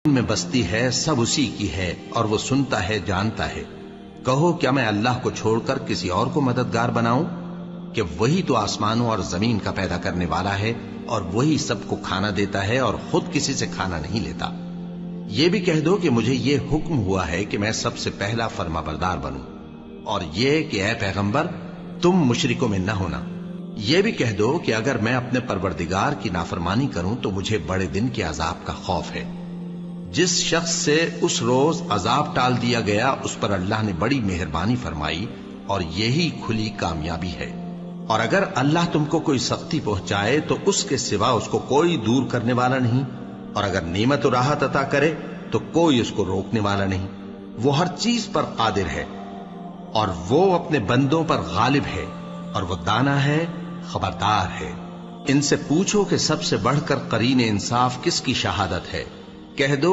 میں بستی ہے سب اسی کی ہے اور وہ سنتا ہے جانتا ہے۔ کہو کیا میں اللہ کو چھوڑ کر کسی اور کو مددگار بناؤں کہ وہی تو آسمانوں اور زمین کا پیدا کرنے والا ہے اور وہی سب کو کھانا دیتا ہے اور خود کسی سے کھانا نہیں لیتا۔ یہ بھی کہہ دو کہ مجھے یہ حکم ہوا ہے کہ میں سب سے پہلا فرما بردار بنوں، اور یہ کہ اے پیغمبر تم مشرکوں میں نہ ہونا۔ یہ بھی کہہ دو کہ اگر میں اپنے پروردگار کی نافرمانی کروں تو مجھے بڑے دن کے عذاب کا خوف ہے۔ جس شخص سے اس روز عذاب ٹال دیا گیا اس پر اللہ نے بڑی مہربانی فرمائی اور یہی کھلی کامیابی ہے۔ اور اگر اللہ تم کو کوئی سختی پہنچائے تو اس کے سوا اس کو کوئی دور کرنے والا نہیں، اور اگر نعمت و راحت عطا کرے تو کوئی اس کو روکنے والا نہیں۔ وہ ہر چیز پر قادر ہے اور وہ اپنے بندوں پر غالب ہے، اور وہ دانا ہے خبردار ہے۔ ان سے پوچھو کہ سب سے بڑھ کر قرین انصاف کس کی شہادت ہے؟ کہہ دو